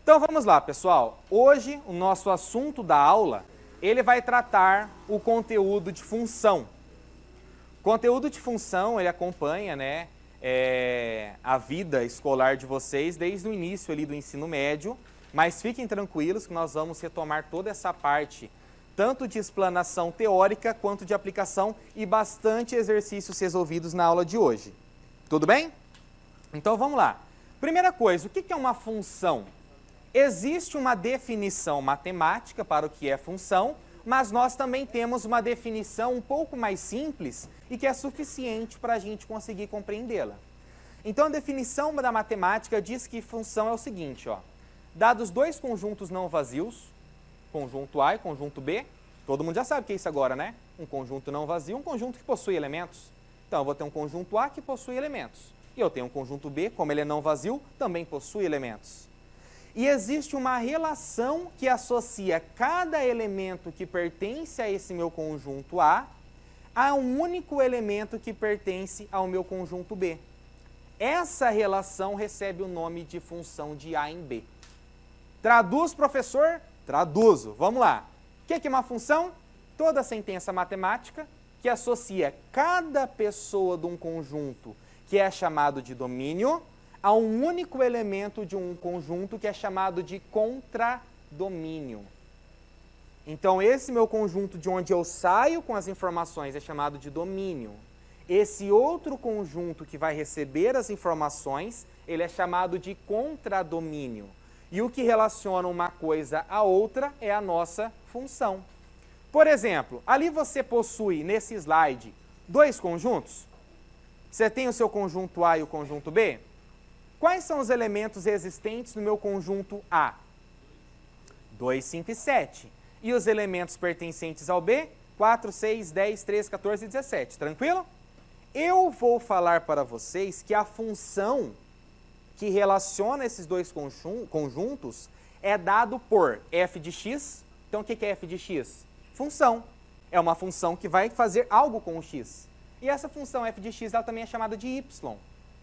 Então vamos lá, pessoal. Hoje o nosso assunto da aula, ele vai tratar o conteúdo de função. O conteúdo de função, ele acompanha, né, a vida escolar de vocês desde o início ali do ensino médio, mas fiquem tranquilos que nós vamos retomar toda essa parte, tanto de explanação teórica quanto de aplicação e bastante exercícios resolvidos na aula de hoje. Tudo bem? Então vamos lá. Primeira coisa, o que é uma função? Existe uma definição matemática para o que é função, mas nós também temos uma definição um pouco mais simples e que é suficiente para a gente conseguir compreendê-la. Então a definição da matemática diz que função é o seguinte, ó. Dados dois conjuntos não vazios, conjunto A e conjunto B, todo mundo já sabe o que é isso agora, né? Um conjunto não vazio, um conjunto que possui elementos. Então eu vou ter um conjunto A que possui elementos. E eu tenho um conjunto B, como ele é não vazio, também possui elementos. E existe uma relação que associa cada elemento que pertence a esse meu conjunto A um único elemento que pertence ao meu conjunto B. Essa relação recebe o nome de função de A em B. Traduz, professor? Traduzo. Vamos lá. O que é uma função? Toda sentença matemática que associa cada pessoa de um conjunto que é chamado de domínio a um único elemento de um conjunto que é chamado de contradomínio. Então, esse meu conjunto de onde eu saio com as informações é chamado de domínio. Esse outro conjunto que vai receber as informações, ele é chamado de contradomínio. E o que relaciona uma coisa à outra é a nossa função. Por exemplo, ali você possui, nesse slide, dois conjuntos. Você tem o seu conjunto A e o conjunto B? Quais são os elementos existentes no meu conjunto A? 2, 5 e 7. E os elementos pertencentes ao B? 4, 6, 10, 13, 14 e 17. Tranquilo? Eu vou falar para vocês que a função que relaciona esses dois conjuntos é dado por f de x. Então, o que é f de x? Função. É uma função que vai fazer algo com o x. E essa função f de x ela também é chamada de y.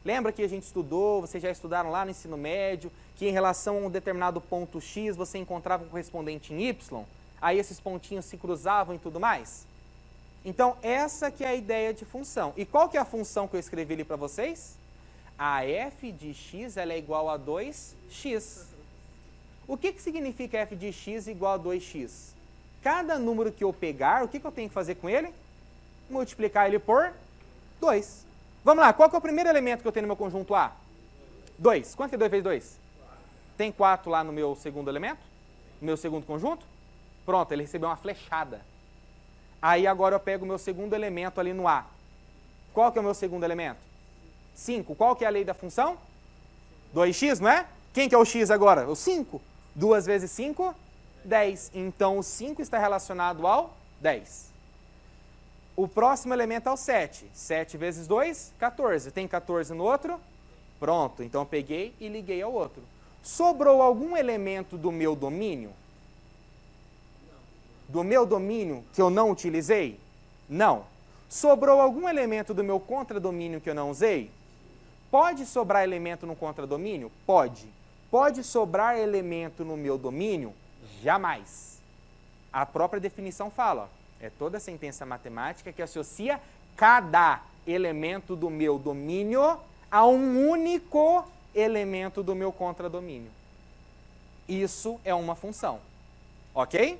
Lembra que a gente estudou, vocês já estudaram lá no ensino médio, que em relação a um determinado ponto x você encontrava um correspondente em y? Aí esses pontinhos se cruzavam e tudo mais? Então, essa que é a ideia de função. E qual que é a função que eu escrevi ali para vocês? A f de x ela é igual a 2x. O que significa f de x igual a 2x? Cada número que eu pegar, o que eu tenho que fazer com ele? Multiplicar ele por 2. Vamos lá, qual que é o primeiro elemento que eu tenho no meu conjunto A? 2. Quanto que é 2 vezes 2? Tem 4 lá no meu segundo elemento? No meu segundo conjunto? Pronto, ele recebeu uma flechada. Aí agora eu pego o meu segundo elemento ali no A. Qual que é o meu segundo elemento? 5. Qual que é a lei da função? 2x, não é? Quem que é o x agora? O 5. 2 vezes 5, 10. Então o 5 está relacionado ao 10. O próximo elemento é o 7. 7 vezes 2, 14. Tem 14 no outro? Pronto, então eu peguei e liguei ao outro. Sobrou algum elemento do meu domínio? Do meu domínio que eu não utilizei? Não. Sobrou algum elemento do meu contradomínio que eu não usei? Pode sobrar elemento no contradomínio? Pode. Pode sobrar elemento no meu domínio? Jamais. A própria definição fala, ó. É toda sentença matemática que associa cada elemento do meu domínio a um único elemento do meu contradomínio. Isso é uma função. Ok?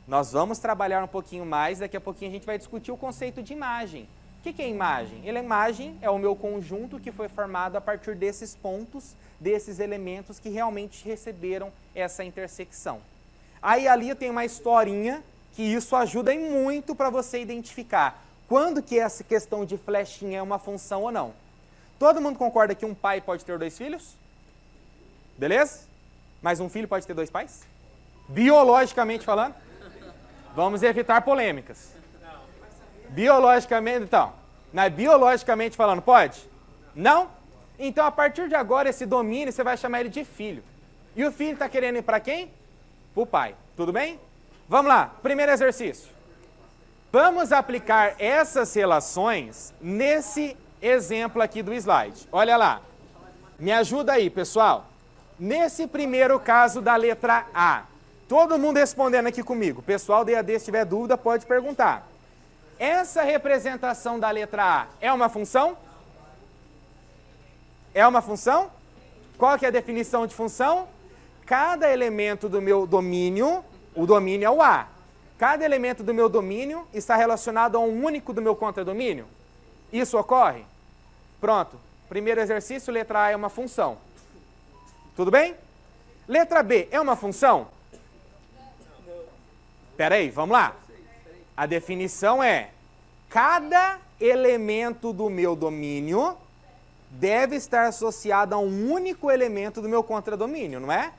Nós vamos trabalhar um pouquinho mais, daqui a pouquinho a gente vai discutir o conceito de imagem. O que é imagem? A imagem é o meu conjunto que foi formado a partir desses pontos, desses elementos que realmente receberam essa intersecção. Aí ali eu tenho uma historinha que isso ajuda muito para você identificar quando que essa questão de flechinha é uma função ou não. Todo mundo concorda que um pai pode ter 2 filhos? Beleza? Mas um filho pode ter 2 pais? Biologicamente falando? Vamos evitar polêmicas. Biologicamente, então. Biologicamente falando, pode? Não? Então, a partir de agora, esse domínio, você vai chamar ele de filho. E o filho está querendo ir para quem? Para o pai. Tudo bem? Vamos lá, primeiro exercício. Vamos aplicar essas relações nesse exemplo aqui do slide. Olha lá. Me ajuda aí, pessoal. Nesse primeiro caso da letra A, todo mundo respondendo aqui comigo. Pessoal do EAD, se tiver dúvida, pode perguntar. Essa representação da letra A é uma função? É uma função? Qual que é a definição de função? Cada elemento do meu domínio, o domínio é o A. Cada elemento do meu domínio está relacionado a um único do meu contradomínio. Isso ocorre? Pronto. Primeiro exercício, letra A é uma função. Tudo bem? Letra B é uma função? Espera aí, vamos lá. A definição é: cada elemento do meu domínio deve estar associado a um único elemento do meu contradomínio, não é?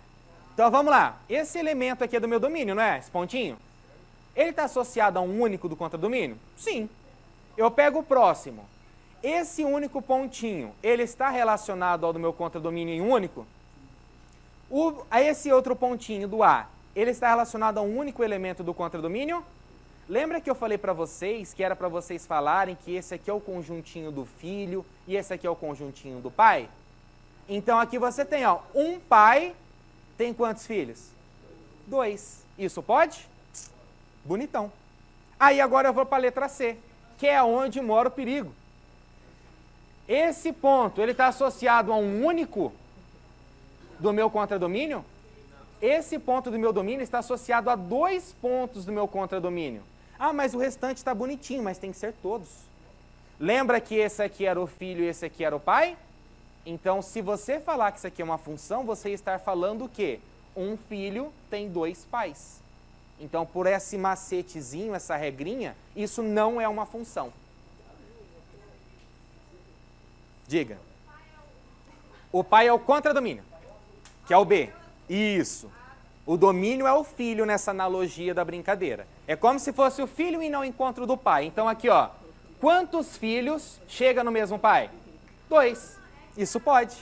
Então vamos lá. Esse elemento aqui é do meu domínio, não é? Esse pontinho. Ele está associado a um único do contradomínio? Sim. Eu pego o próximo. Esse único pontinho, ele está relacionado ao do meu contradomínio em único? A esse outro pontinho do A, ele está relacionado a um único elemento do contradomínio? Lembra que eu falei para vocês que era para vocês falarem que esse aqui é o conjuntinho do filho e esse aqui é o conjuntinho do pai? Então aqui você tem, ó, um pai tem quantos filhos? 2. Isso pode? Bonitão. Aí agora eu vou para a letra C, que é onde mora o perigo. Esse ponto, ele está associado a um único do meu contradomínio? Esse ponto do meu domínio está associado a 2 pontos do meu contradomínio. Ah, mas o restante está bonitinho, mas tem que ser todos. Lembra que esse aqui era o filho e esse aqui era o pai? Então, se você falar que isso aqui é uma função, você está falando o quê? Um filho tem 2 pais. Então, por esse macetezinho, essa regrinha, isso não é uma função. Diga. O pai é o contradomínio, que é o B. Isso. O domínio é o filho nessa analogia da brincadeira. É como se fosse o filho e não o encontro do pai. Então aqui, ó, quantos filhos chega no mesmo pai? 2. Isso pode.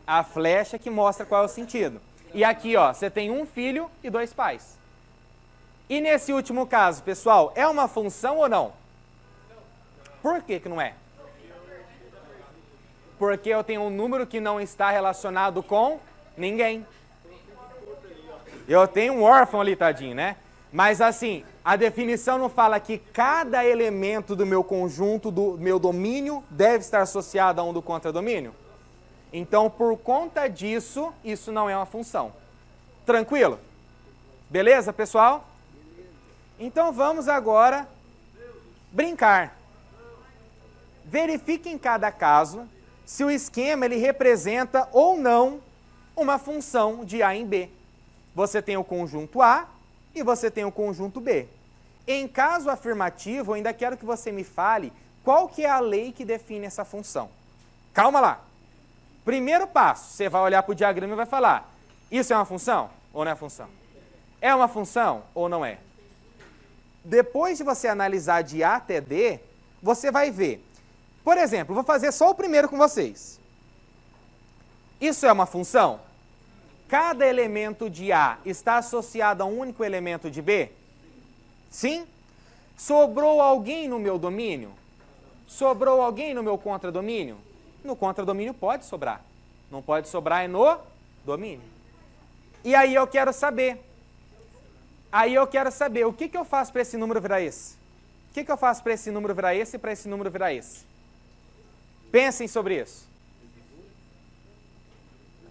A flecha que mostra qual é o sentido. E aqui, ó, você tem um filho e 2 pais. E nesse último caso, pessoal, é uma função ou não? Por que que não é? Porque eu tenho um número que não está relacionado com ninguém. Eu tenho um órfão ali, tadinho, né? Mas assim, a definição não fala que cada elemento do meu conjunto, do meu domínio, deve estar associado a um do contradomínio? Então, por conta disso, isso não é uma função. Tranquilo? Beleza, pessoal? Então vamos agora brincar. Verifique em cada caso se o esquema ele representa ou não uma função de A em B. Você tem o conjunto A e você tem o conjunto B. Em caso afirmativo, eu ainda quero que você me fale qual que é a lei que define essa função. Calma lá. Primeiro passo, você vai olhar para o diagrama e vai falar, isso é uma função ou não é função? É uma função ou não é? Depois de você analisar de A até D, você vai ver. Por exemplo, vou fazer só o primeiro com vocês. Isso é uma função? Cada elemento de A está associado a um único elemento de B? Sim? Sobrou alguém no meu domínio? Sobrou alguém no meu contradomínio? No contradomínio pode sobrar. Não pode sobrar é no domínio. E aí eu quero saber. O que que eu faço para esse número virar esse? O que que eu faço para esse número virar esse e para esse número virar esse? Pensem sobre isso.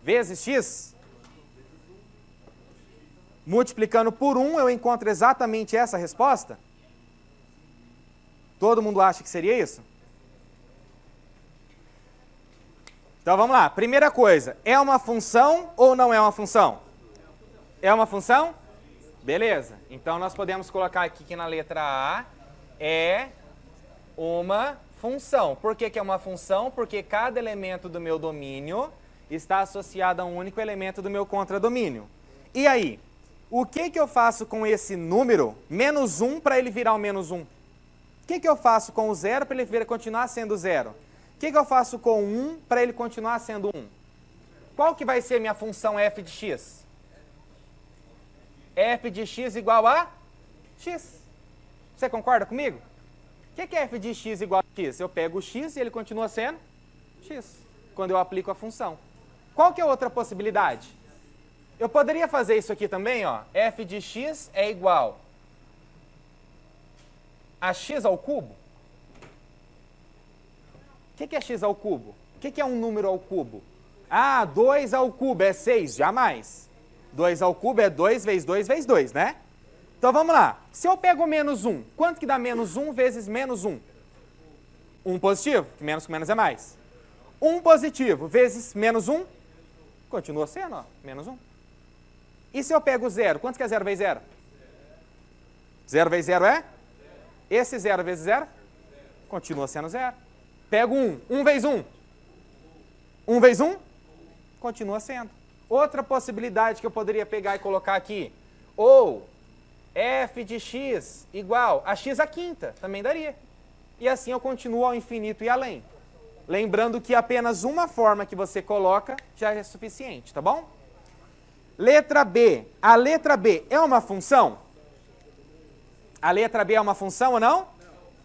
Vezes x? Multiplicando por 1, eu encontro exatamente essa resposta? Todo mundo acha que seria isso? Então vamos lá. Primeira coisa, é uma função ou não é uma função? É uma função? Beleza. Então nós podemos colocar aqui que na letra A é uma função. Por que que é uma função? Porque cada elemento do meu domínio está associado a um único elemento do meu contradomínio. E aí? O que que eu faço com esse número, menos 1, para ele virar o menos 1? O que que eu faço com o 0 para ele continuar sendo 0? O que que eu faço com 1 para ele continuar sendo 1? Qual que vai ser minha função f de x? F de x igual a x. Você concorda comigo? O que que é f de x igual a x? Eu pego o x e ele continua sendo x, quando eu aplico a função. Qual que é a outra possibilidade? Eu poderia fazer isso aqui também, ó. F de x é igual a x ao cubo. O que é x ao cubo? O que é um número ao cubo? Ah, 2 ao cubo é 6, jamais. 2 ao cubo é 2 vezes 2 vezes 2, né? Então vamos lá. Se eu pego menos 1, quanto que dá menos 1 vezes menos 1? 1 positivo, que menos com menos é mais. 1 positivo vezes menos 1, continua sendo, ó, menos 1. E se eu pego 0, quanto que é 0 vezes 0? 0 vezes 0 é? Esse 0 vezes 0? Continua sendo 0. Pego 1, 1 vezes 1. 1 vezes 1? Continua sendo. Outra possibilidade que eu poderia pegar e colocar aqui, ou f de x igual a x à quinta, também daria. E assim eu continuo ao infinito e além. Lembrando que apenas uma forma que você coloca já é suficiente, tá bom? Letra B. A letra B é uma função? A letra B é uma função ou não?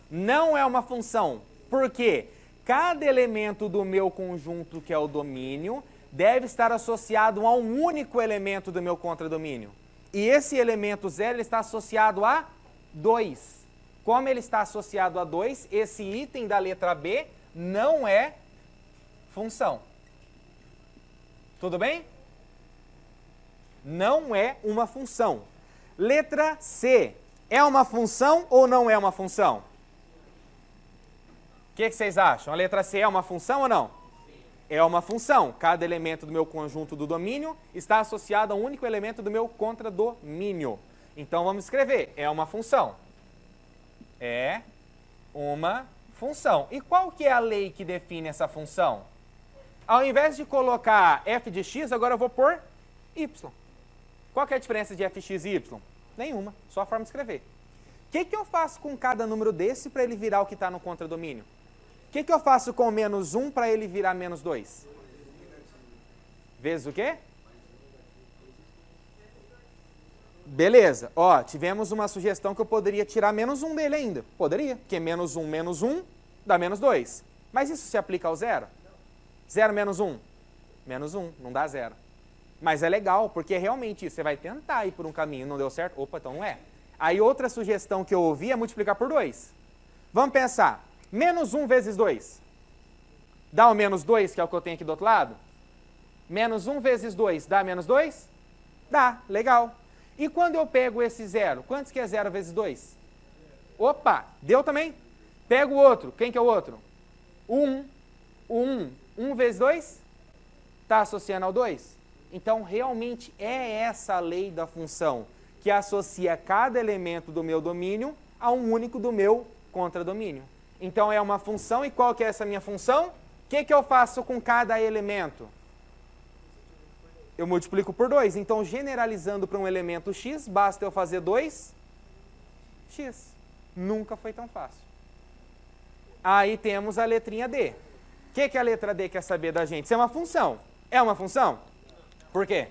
Não é uma função. Por quê? Cada elemento do meu conjunto, que é o domínio, deve estar associado a um único elemento do meu contradomínio. E esse elemento 0 está associado a 2. Como ele está associado a 2, esse item da letra B não é função. Tudo bem? Não é uma função. Letra C. É uma função ou não é uma função? O que vocês acham? A letra C é uma função ou não? É uma função. Cada elemento do meu conjunto do domínio está associado a um único elemento do meu contradomínio. Então vamos escrever. É uma função. É uma função. E qual que é a lei que define essa função? Ao invés de colocar f de x, agora eu vou pôr y. Qual que é a diferença de fx e y? Nenhuma, só a forma de escrever. O que eu faço com cada número desse para ele virar o que está no contradomínio? O que eu faço com menos 1 para ele virar menos 2? Vezes o quê? Beleza. Ó, tivemos uma sugestão que eu poderia tirar menos 1 dele ainda. Poderia, porque menos 1 dá menos 2. Mas isso se aplica ao zero? 0 menos 1? Menos 1, não dá 0. Mas é legal, porque é realmente isso. Você vai tentar ir por um caminho, não deu certo? Opa, então não é. Aí outra sugestão que eu ouvi é multiplicar por 2. Vamos pensar. Menos 1 vezes 2. Dá o menos 2, que é o que eu tenho aqui do outro lado? Menos 1 vezes 2 dá menos 2? Dá, legal. E quando eu pego esse 0, quantos que é 0 vezes 2? Opa, deu também? Pego o outro. Quem que é o outro? O 1. O 1. 1 vezes 2? Está associando ao 2? Então, realmente é essa a lei da função, que associa cada elemento do meu domínio a um único do meu contradomínio. Então, é uma função, e qual que é essa minha função? O que eu faço com cada elemento? Eu multiplico por 2. Então, generalizando para um elemento x, basta eu fazer 2x. Nunca foi tão fácil. Aí temos a letrinha D. O que a letra D quer saber da gente? Se é uma função. É uma função? Por quê?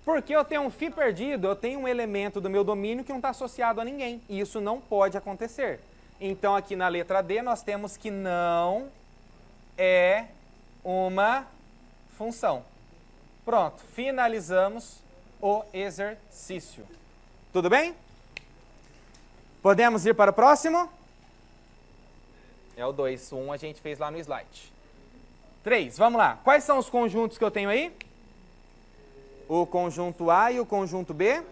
Porque eu tenho um φ perdido, eu tenho um elemento do meu domínio que não está associado a ninguém. E isso não pode acontecer. Então, aqui na letra D, nós temos que não é uma função. Pronto, finalizamos o exercício. Tudo bem? Podemos ir para o próximo? É o 2. O 1 a gente fez lá no slide. 3, vamos lá. Quais são os conjuntos que eu tenho aí? O conjunto A e o conjunto B.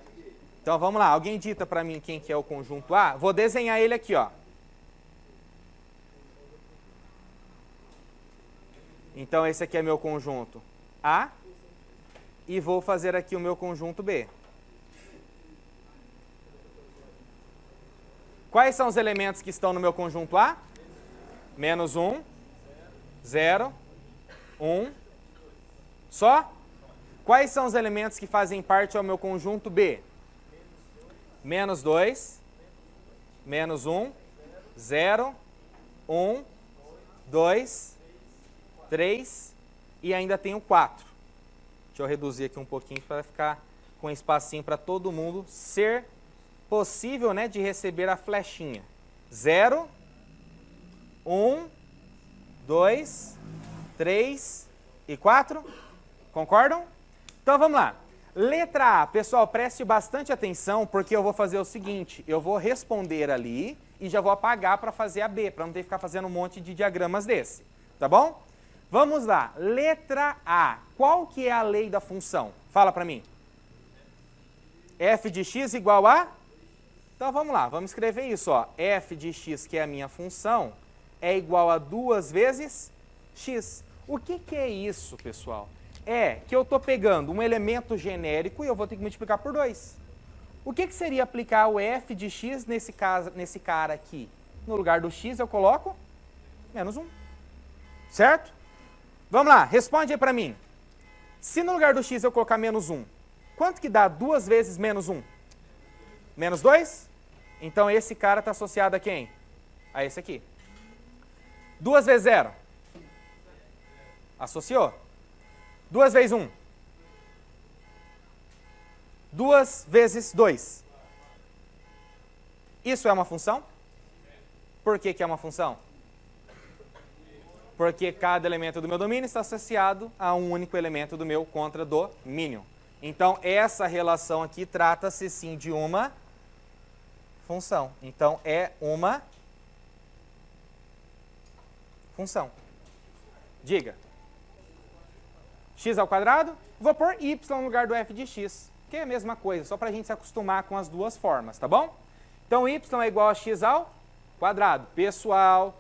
Então vamos lá, alguém dita para mim quem que é o conjunto A? Vou desenhar ele aqui, ó. Então esse aqui é meu conjunto A. E vou fazer aqui o meu conjunto B. Quais são os elementos que estão no meu conjunto A? Menos 1, 0, 1, só? Quais são os elementos que fazem parte ao meu conjunto B? Menos 2, menos 1, 0, 1, 2, 3 e ainda tenho 4. Deixa eu reduzir aqui um pouquinho para ficar com espacinho para todo mundo ser possível, né, de receber a flechinha. 0, 1, 2, 3 e 4. Concordam? Então vamos lá. Letra A. Pessoal, preste bastante atenção, porque eu vou fazer o seguinte. Eu vou responder ali e já vou apagar para fazer a B, para não ter que ficar fazendo um monte de diagramas desse. Tá bom? Vamos lá. Letra A. Qual que é a lei da função? Fala para mim. F de x igual a... Então vamos lá, vamos escrever isso. Ó. F de x, que é a minha função, é igual a 2 vezes x. O que é isso, pessoal? É que eu estou pegando um elemento genérico e eu vou ter que multiplicar por 2. O que seria aplicar o f de x nesse cara aqui? No lugar do x eu coloco menos 1. Certo? Vamos lá, responde aí para mim. Se no lugar do x eu colocar menos 1, quanto que dá 2 vezes menos 1? Menos 2? Então esse cara está associado a quem? A esse aqui. 2 vezes 0? Associou. 2 vezes 1? 2 vezes 2. Isso é uma função? Por que é uma função? Porque cada elemento do meu domínio está associado a um único elemento do meu contradomínio. Então, essa relação aqui trata-se sim de uma função. Então, é uma função. Diga. X ao quadrado? Vou pôr y no lugar do f de x, que é a mesma coisa, só para a gente se acostumar com as duas formas, tá bom? Então, y é igual a x ao quadrado. Pessoal,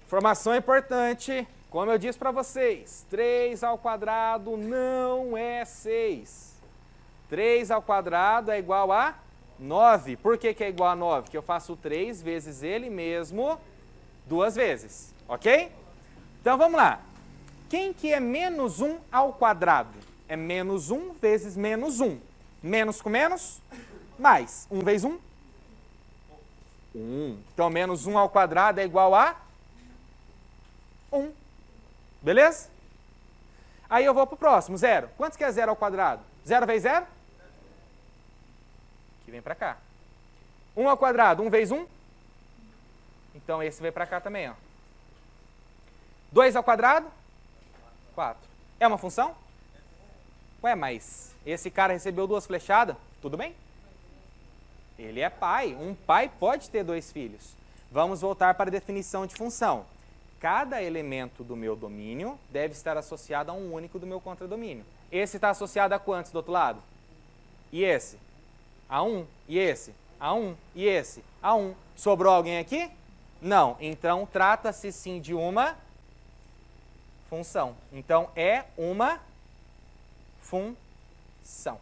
informação importante, como eu disse para vocês, 3 ao quadrado não é 6. 3 ao quadrado é igual a 9. Por que é igual a 9? Porque eu faço 3 vezes ele mesmo 2 vezes, ok? Então, vamos lá. Quem que é menos 1 ao quadrado? É menos 1 vezes menos 1. Menos com menos, mais. 1 vezes 1? 1. Então, menos 1 ao quadrado é igual a 1. Beleza? Aí eu vou para o próximo, 0. Quanto que é 0 ao quadrado? 0 vezes 0? Que vem para cá. 1 ao quadrado, 1 vezes 1? Então, esse vem para cá também, ó. 2 ao quadrado? 4. É uma função? Ué, mas esse cara recebeu 2 flechadas, tudo bem? Ele é pai. Um pai pode ter 2 filhos. Vamos voltar para a definição de função. Cada elemento do meu domínio deve estar associado a um único do meu contradomínio. Esse está associado a quantos do outro lado? E esse? A 1. E esse? A 1. E esse? A 1. Sobrou alguém aqui? Não. Então, trata-se sim de uma função. Então, é uma função.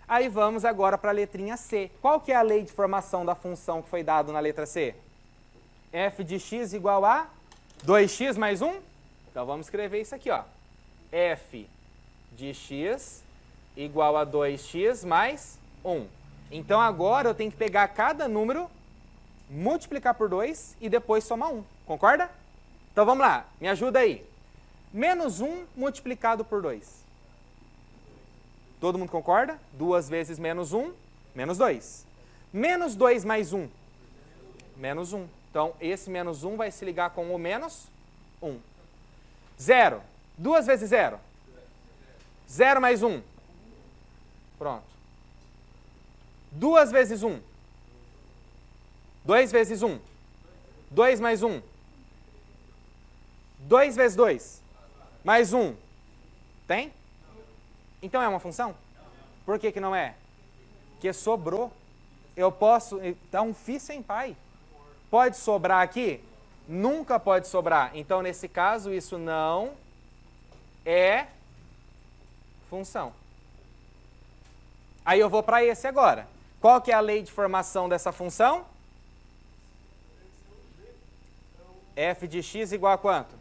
Aí vamos agora para a letrinha C. Qual que é a lei de formação da função que foi dado na letra C? F de x igual a 2x mais 1? Então, vamos escrever isso aqui, ó. F de x igual a 2x mais 1. Então, agora eu tenho que pegar cada número, multiplicar por 2 e depois somar 1. Concorda? Então, vamos lá. Me ajuda aí. Menos 1 multiplicado por 2. Todo mundo concorda? 2 vezes menos 1, menos 2. Menos 2 mais 1, menos 1. Então, esse menos 1 vai se ligar com o menos 1. 0. 2 vezes 0. 0 mais 1. Pronto. 2 vezes 1. 2 vezes 1. 2 mais 1. 2 vezes 2. Mais 1. Tem? Então é uma função? Por que não é? Porque sobrou. Eu posso... Então, filho sem pai. Pode sobrar aqui? Nunca pode sobrar. Então, nesse caso, isso não é função. Aí eu vou para esse agora. Qual que é a lei de formação dessa função? F de x igual a quanto?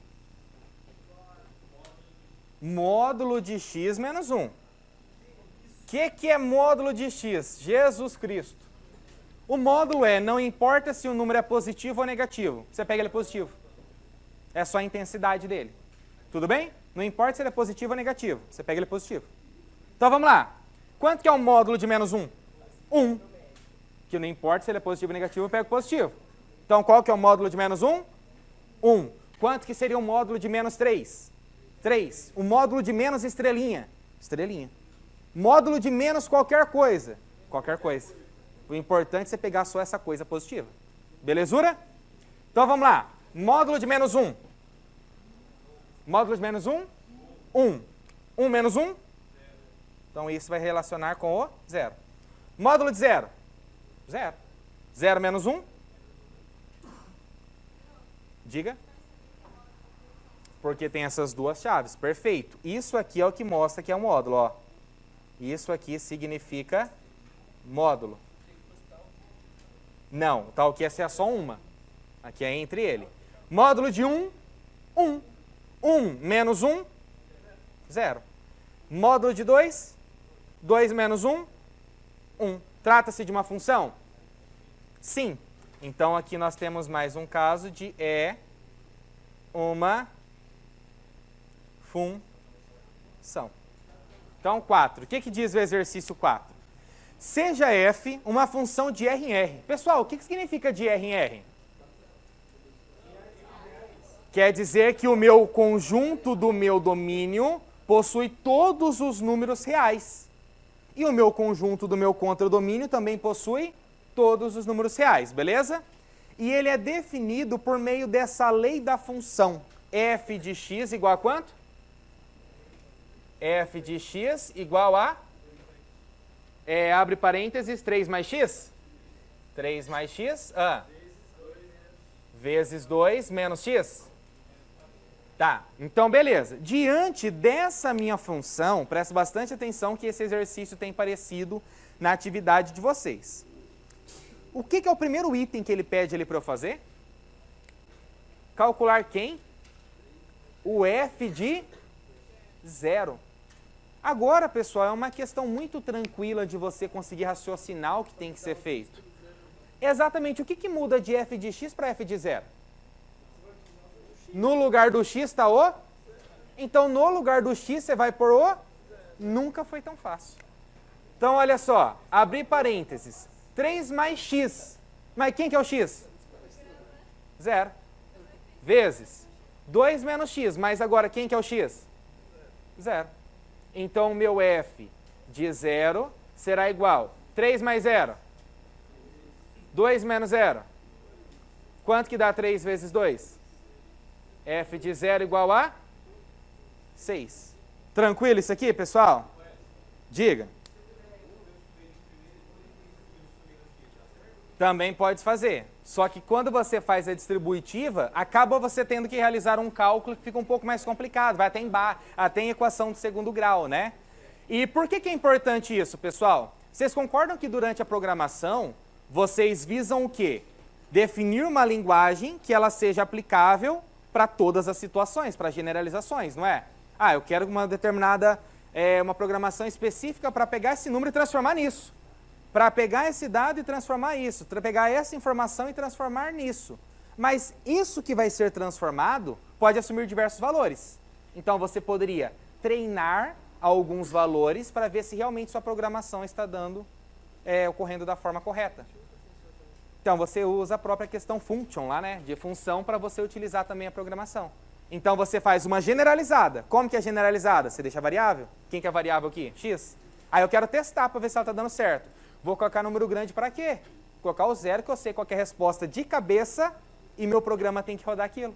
Módulo de x menos 1. O que é módulo de x? Jesus Cristo. O módulo é, não importa se o número é positivo ou negativo. Você pega ele positivo. É só a intensidade dele. Tudo bem? Não importa se ele é positivo ou negativo. Você pega ele positivo. Então vamos lá. Quanto que é o módulo de menos 1? 1. Que não importa se ele é positivo ou negativo, eu pego positivo. Então qual que é o módulo de menos 1? 1. Quanto que seria o módulo de menos 3? 3. O módulo de menos estrelinha. Estrelinha. Módulo de menos qualquer coisa. Qualquer coisa. O importante é você pegar só essa coisa positiva. Belezura? Então vamos lá. Módulo de menos 1. Módulo de menos 1. 1. 1 menos 1. Então isso vai relacionar com o 0. Módulo de 0. 0. 0 menos 1. Diga. Porque tem essas duas chaves. Perfeito. Isso aqui é o que mostra que é um módulo. Ó. Isso aqui significa módulo. Não, o tal que essa é só uma. Aqui é entre ele. Módulo de 1, 1. 1 menos 1, 0. Módulo de 2, 2 menos 1, 1. Trata-se de uma função? Sim. Então aqui nós temos mais um caso de uma função. Então 4. O que diz o exercício 4? Seja f uma função de R em R. Pessoal, o que significa de R em R? Quer dizer que o meu conjunto do meu domínio possui todos os números reais. E o meu conjunto do meu contradomínio também possui todos os números reais, beleza? E ele é definido por meio dessa lei da função. F de x igual a quanto? F de x igual a... abre parênteses, 3 mais x? 3 mais x, vezes 2 menos x. Tá, então beleza. Diante dessa minha função, presta bastante atenção que esse exercício tem parecido na atividade de vocês. O que é o primeiro item que ele pede ali para eu fazer? Calcular quem? O f de 0. Agora, pessoal, é uma questão muito tranquila de você conseguir raciocinar o que tem que ser feito. Exatamente, o que muda de f de x para f de 0? No lugar do x está o? Então, no lugar do x, você vai pôr o? Nunca foi tão fácil. Então, olha só, abrir parênteses. 3 mais x. Mas quem que é o x? 0. Vezes 2 menos x. Mas agora, quem que é o x? 0. Então, o meu f de 0 será igual. 3 mais 0. 2 menos 0. Quanto que dá 3 vezes 2? F de 0 igual a 6. Tranquilo isso aqui, pessoal? Diga. Também pode fazer. Só que quando você faz a distributiva, acaba você tendo que realizar um cálculo que fica um pouco mais complicado. Vai até em equação de segundo grau, né? E por que é importante isso, pessoal? Vocês concordam que durante a programação, vocês visam o quê? Definir uma linguagem que ela seja aplicável para todas as situações, para generalizações, não é? Ah, eu quero uma determinada, uma programação específica para pegar esse número e transformar nisso. Para pegar esse dado e transformar isso. Para pegar essa informação e transformar nisso. Mas isso que vai ser transformado pode assumir diversos valores. Então você poderia treinar alguns valores para ver se realmente sua programação está ocorrendo da forma correta. Então você usa a própria questão function lá, né? De função para você utilizar também a programação. Então você faz uma generalizada. Como que é generalizada? Você deixa a variável. Quem que é a variável aqui? X. Aí eu quero testar para ver se ela está dando certo. Vou colocar número grande para quê? Colocar o 0, que eu sei qual que é a resposta de cabeça e meu programa tem que rodar aquilo.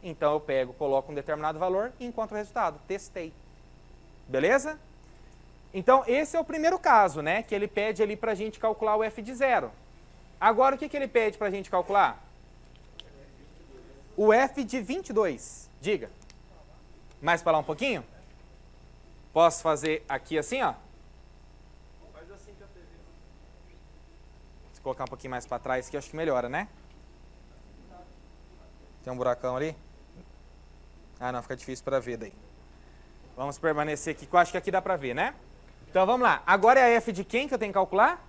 Então eu pego, coloco um determinado valor e encontro o resultado. Testei. Beleza? Então esse é o primeiro caso, né? Que ele pede ali para a gente calcular o f de 0. Agora o que ele pede para a gente calcular? O f de 22. Diga. Mais para lá um pouquinho? Posso fazer aqui assim, ó? Colocar um pouquinho mais para trás que eu acho que melhora, né? Tem um buracão ali? Ah, não, fica difícil para ver daí. Vamos permanecer aqui, que eu acho que aqui dá para ver, né? Então vamos lá. Agora é a f de quem que eu tenho que calcular?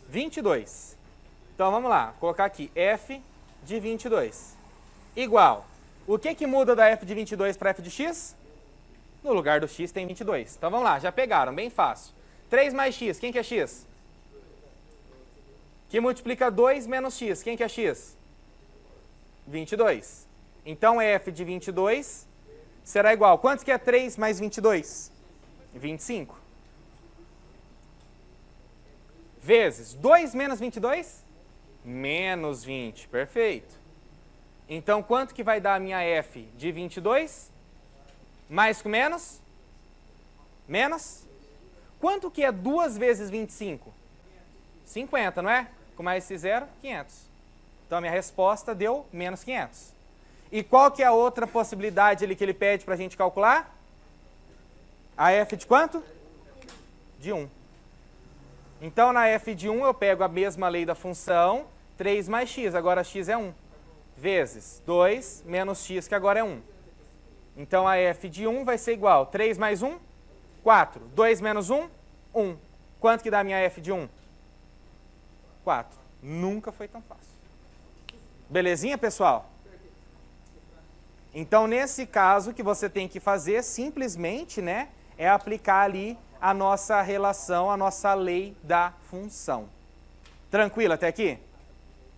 22. Então vamos lá, vou colocar aqui f de 22. Igual. O que muda da f de 22 para f de x? No lugar do x tem 22. Então vamos lá, já pegaram, bem fácil. 3 mais x, quem que é x? Que multiplica 2 menos x. Quem que é x? 22. Então, f de 22 será igual. Quanto que é 3 mais 22? 25. Vezes 2 menos 22? Menos 20. Perfeito. Então, quanto que vai dar a minha f de 22? Mais com menos? Menos? Quanto que é 2 vezes 25? 50, não é? Com mais esse zero, 500. Então, a minha resposta deu menos 500. E qual que é a outra possibilidade ali que ele pede para a gente calcular? A f de quanto? De 1. Então, na f de 1, eu pego a mesma lei da função, 3 mais x, agora x é 1, vezes 2 menos x, que agora é 1. Então, a f de 1 vai ser igual, 3 mais 1, 4. 2 menos 1, 1. Quanto que dá a minha f de 1? 4. Nunca foi tão fácil. Belezinha, pessoal? Então, nesse caso, o que você tem que fazer, simplesmente, né, é aplicar ali a nossa relação, a nossa lei da função. Tranquilo até aqui?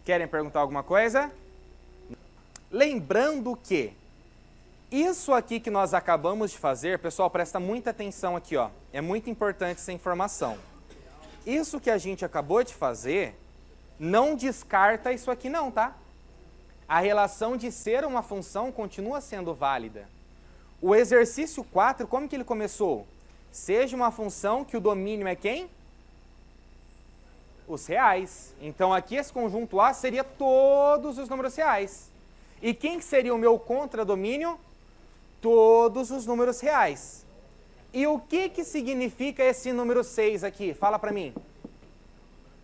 Querem perguntar alguma coisa? Lembrando que isso aqui que nós acabamos de fazer, pessoal, presta muita atenção aqui, ó. É muito importante essa informação. Isso que a gente acabou de fazer, não descarta isso aqui não, tá? A relação de ser uma função continua sendo válida. O exercício 4, como que ele começou? Seja uma função que o domínio é quem? Os reais. Então, aqui esse conjunto A seria todos os números reais. E quem seria o meu contradomínio? Todos os números reais. E o que significa esse número 6 aqui? Fala para mim.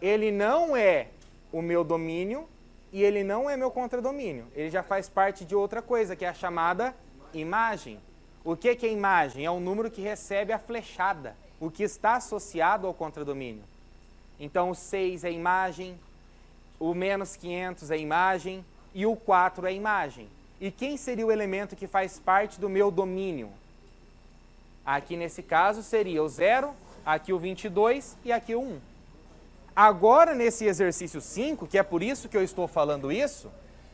Ele não é o meu domínio e ele não é meu contradomínio. Ele já faz parte de outra coisa, que é a chamada imagem. O que é imagem? É o número que recebe a flechada, o que está associado ao contradomínio. Então, o 6 é imagem, o menos 500 é imagem e o 4 é imagem. E quem seria o elemento que faz parte do meu domínio? Aqui, nesse caso, seria o 0, aqui o 22 e aqui o 1. Agora, nesse exercício 5, que é por isso que eu estou falando isso,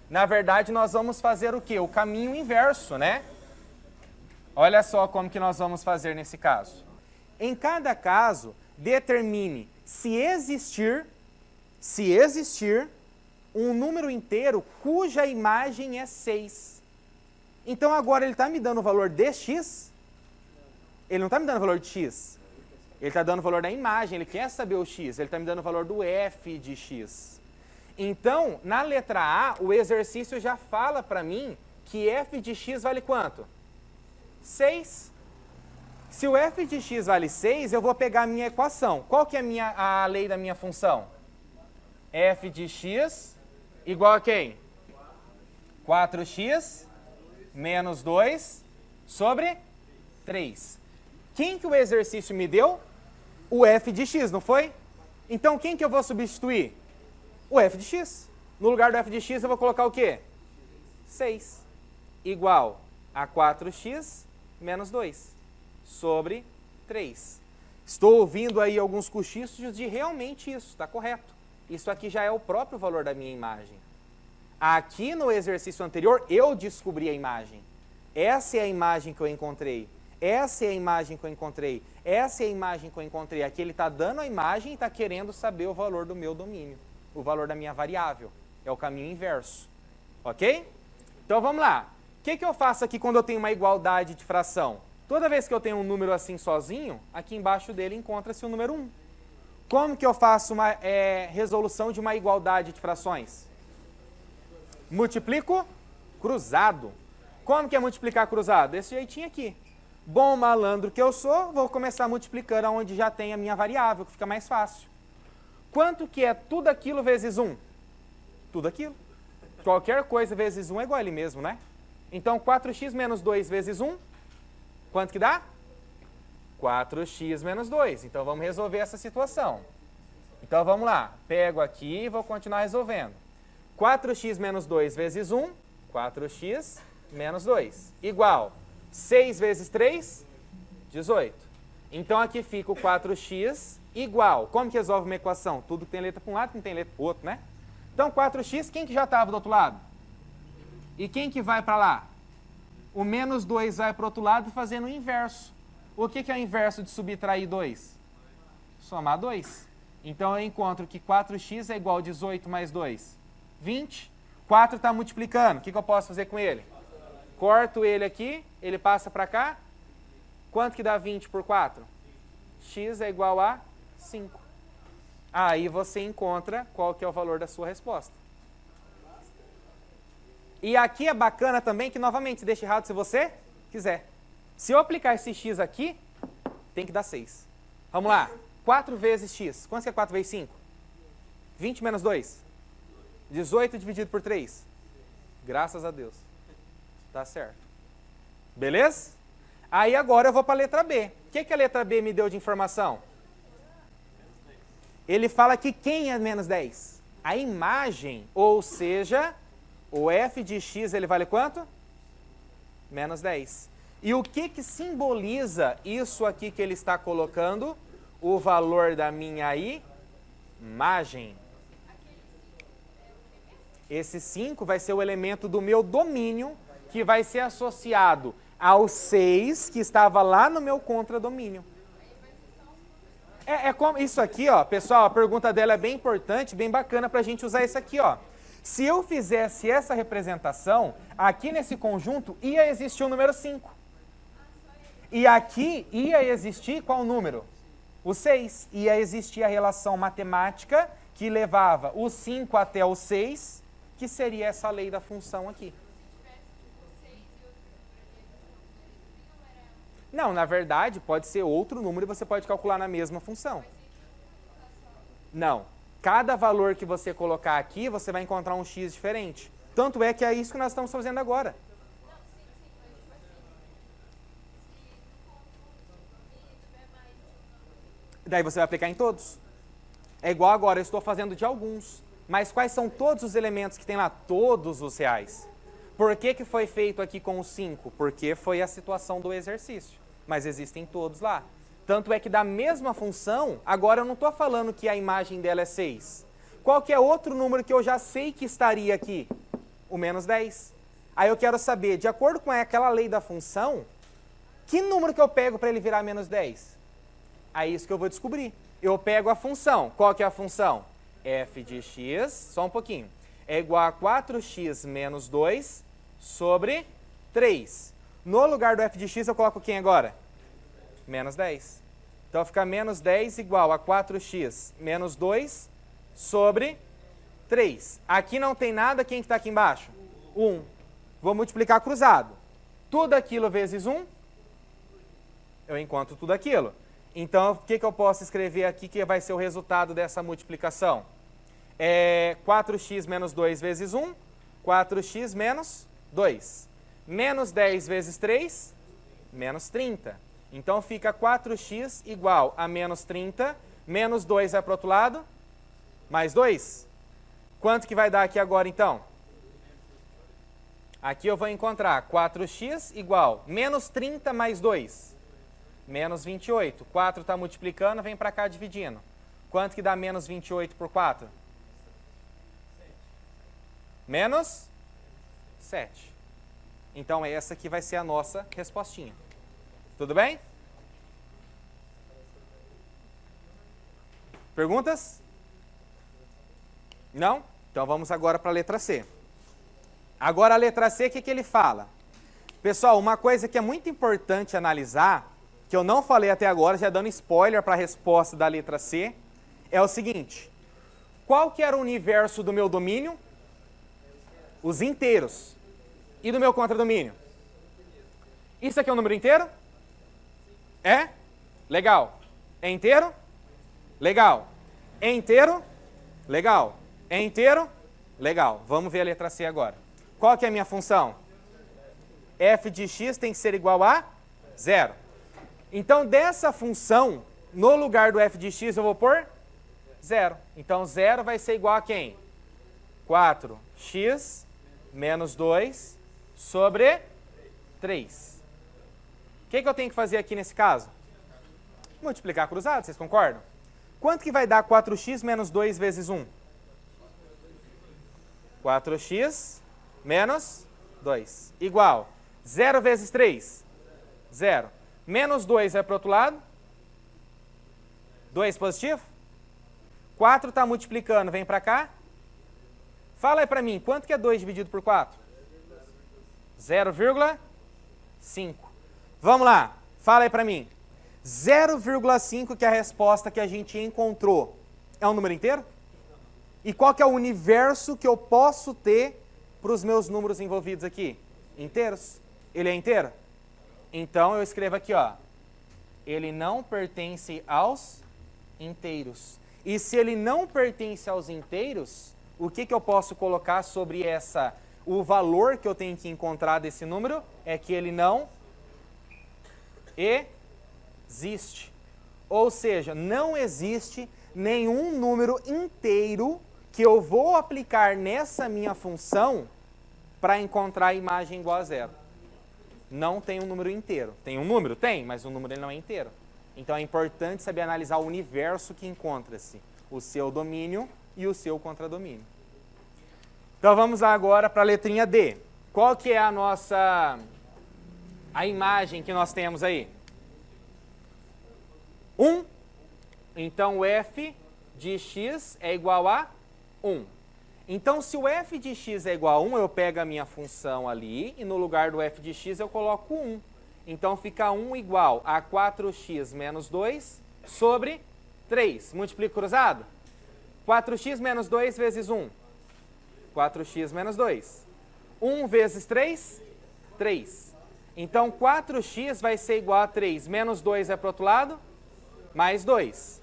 na verdade, nós vamos fazer o quê? O caminho inverso, né? Olha só como que nós vamos fazer nesse caso. Em cada caso, determine se existir um número inteiro cuja imagem é 6. Então, agora ele está me dando o valor de x, ele não está me dando o valor de x, ele está dando o valor da imagem, ele quer saber o x, ele está me dando o valor do f de x. Então, na letra A, o exercício já fala para mim que f de x vale quanto? 6. Se o f de x vale 6, eu vou pegar a minha equação. Qual que é a lei da minha função? F de x igual a quem? 4x menos 2 sobre 3. Quem que o exercício me deu? O f de x, não foi? Então, quem que eu vou substituir? O f de x. No lugar do f de x, eu vou colocar o quê? 6. Igual a 4x menos 2 sobre 3. Estou ouvindo aí alguns cochichos de realmente isso, está correto. Isso aqui já é o próprio valor da minha imagem. Aqui no exercício anterior, eu descobri a imagem. Essa é a imagem que eu encontrei. Essa é a imagem que eu encontrei. Essa é a imagem que eu encontrei. Aqui ele está dando a imagem e está querendo saber o valor do meu domínio. O valor da minha variável. É o caminho inverso. Ok? Então vamos lá. O que eu faço aqui quando eu tenho uma igualdade de fração? Toda vez que eu tenho um número assim sozinho, aqui embaixo dele encontra-se o número 1. Como que eu faço uma resolução de uma igualdade de frações? Multiplico cruzado. Como que é multiplicar cruzado? Desse jeitinho aqui. Bom malandro que eu sou, vou começar multiplicando onde já tem a minha variável, que fica mais fácil. Quanto que é tudo aquilo vezes 1? Tudo aquilo. Qualquer coisa vezes 1 é igual a ele mesmo, né? Então, 4x menos 2 vezes 1, quanto que dá? 4x menos 2. Então, vamos resolver essa situação. Então, vamos lá. Pego aqui e vou continuar resolvendo. 4x menos 2 vezes 1, 4x menos 2. Igual 6 vezes 3, 18. Então, aqui fica o 4x igual. Como que resolve uma equação? Tudo que tem letra para um lado, não tem letra para o outro, né? Então, 4x, quem que já estava do outro lado? E quem que vai para lá? O menos 2 vai para o outro lado fazendo o inverso. O que é o inverso de subtrair 2? Somar 2. Então eu encontro que 4x é igual a 18 mais 2. 20. 4 está multiplicando. O que eu posso fazer com ele? Corto ele aqui, ele passa para cá. Quanto que dá 20 por 4? X é igual a 5. Aí você encontra qual que é o valor da sua resposta. E aqui é bacana também que, novamente, deixa errado se você quiser. Se eu aplicar esse x aqui, tem que dar 6. Vamos lá. 4 vezes x. Quanto que é 4 vezes 5? 20 menos 2. 18 dividido por 3. Graças a Deus. Tá certo. Beleza? Aí agora eu vou para a letra B. O que a letra B me deu de informação? Ele fala que quem é menos 10? A imagem, ou seja, o f de x ele vale quanto? Menos 10. E o que simboliza isso aqui que ele está colocando? O valor da minha imagem. Esse 5 vai ser o elemento do meu domínio, que vai ser associado ao 6, que estava lá no meu contradomínio. É como isso aqui, ó, pessoal, a pergunta dela é bem importante, bem bacana para a gente usar isso aqui, ó. Se eu fizesse essa representação, aqui nesse conjunto ia existir o número 5. E aqui ia existir qual número? O 6. Ia existir a relação matemática que levava o 5 até o 6, que seria essa lei da função aqui. Não, na verdade, pode ser outro número e você pode calcular na mesma função. Não. Cada valor que você colocar aqui, você vai encontrar um x diferente. Tanto é que é isso que nós estamos fazendo agora. Daí você vai aplicar em todos. É igual agora, eu estou fazendo de alguns. Mas quais são todos os elementos que tem lá? Todos os reais. Por que foi feito aqui com o 5? Porque foi a situação do exercício. Mas existem todos lá. Tanto é que da mesma função, agora eu não estou falando que a imagem dela é 6. Qual que é outro número que eu já sei que estaria aqui? O menos 10. Aí eu quero saber, de acordo com aquela lei da função, que número que eu pego para ele virar menos 10? É isso que eu vou descobrir. Eu pego a função. Qual que é a função? F de x, só um pouquinho, é igual a 4x menos 2 sobre 3. No lugar do f de x eu coloco quem agora? Menos 10. Então fica menos 10 igual a 4x menos 2 sobre 3. Aqui não tem nada, quem está aqui embaixo? 1. Vou multiplicar cruzado. Tudo aquilo vezes 1, eu encontro tudo aquilo. Então, o que eu posso escrever aqui que vai ser o resultado dessa multiplicação? 4x menos 2 vezes 1, 4x menos 2. Menos 10 vezes 3, menos 30. Então, fica 4x igual a menos 30, menos 2 vai para o outro lado, mais 2. Quanto que vai dar aqui agora, então? Aqui eu vou encontrar 4x igual menos 30 mais 2. Menos 28. 4 está multiplicando, vem para cá dividindo. Quanto que dá menos 28 por 4? Menos 7. Então, essa aqui vai ser a nossa respostinha. Tudo bem? Perguntas? Não? Então, vamos agora para a letra C. Agora, a letra C, o que ele fala? Pessoal, uma coisa que é muito importante analisar, que eu não falei até agora, já dando spoiler para a resposta da letra C, é o seguinte. Qual que era o universo do meu domínio? Os inteiros. E do meu contradomínio? Isso aqui é um número inteiro? É? Legal. É inteiro? Legal. É inteiro? Legal. É inteiro? Legal. Vamos ver a letra C agora. Qual que é a minha função? F de x tem que ser igual a 0. Então, dessa função, no lugar do f de x, eu vou pôr 0. Então, 0 vai ser igual a quem? 4x menos 2 sobre 3. O que eu tenho que fazer aqui nesse caso? Multiplicar cruzado, vocês concordam? Quanto que vai dar 4x menos 2 vezes 1? 4x menos 2. Igual. 0 vezes 3? 0. Menos 2 vai para o outro lado? 2 positivo? 4 está multiplicando, vem para cá? Fala aí para mim, quanto que é 2 dividido por 4? 0,5. Vamos lá, fala aí para mim. 0,5 que é a resposta que a gente encontrou. É um número inteiro? E qual que é o universo que eu posso ter para os meus números envolvidos aqui? Inteiros. Ele é inteiro? Então eu escrevo aqui, ó. Ele não pertence aos inteiros. E se ele não pertence aos inteiros, o que eu posso colocar sobre o valor que eu tenho que encontrar desse número? É que ele não existe. Ou seja, não existe nenhum número inteiro que eu vou aplicar nessa minha função para encontrar a imagem igual a 0. Não tem um número inteiro. Tem um número? Tem, mas o número ele não é inteiro. Então é importante saber analisar o universo que encontra-se, o seu domínio e o seu contradomínio. Então vamos agora para a letrinha D. Qual que é a imagem que nós temos aí? 1. Então o f de x é igual a 1. Então, se o f de x é igual a 1, eu pego a minha função ali e no lugar do f de x eu coloco 1. Então, fica 1 igual a 4x menos 2 sobre 3. Multiplico cruzado? 4x menos 2 vezes 1. 4x menos 2. 1 vezes 3? 3. Então, 4x vai ser igual a 3. Menos 2 é para o outro lado? Mais 2.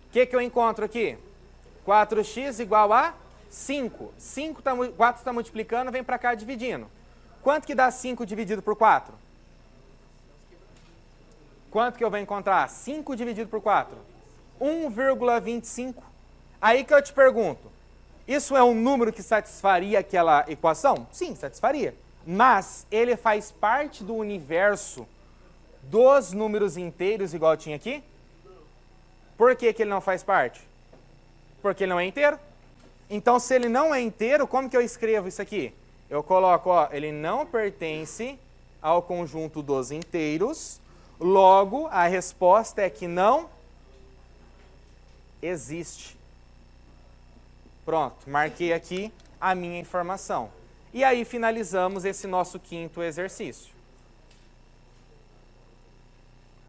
O que eu encontro aqui? 4x igual a 5. 4 está multiplicando, vem para cá dividindo. Quanto que dá 5 dividido por 4? Quanto que eu vou encontrar? 5 dividido por 4? 1,25. Aí que eu te pergunto, isso é um número que satisfaria aquela equação? Sim, satisfaria. Mas ele faz parte do universo dos números inteiros, igual tinha aqui? Por que ele não faz parte? Porque ele não é inteiro? Então, se ele não é inteiro, como que eu escrevo isso aqui? Eu coloco, ó, ele não pertence ao conjunto dos inteiros, logo, a resposta é que não existe. Pronto, marquei aqui a minha informação. E aí finalizamos esse nosso quinto exercício.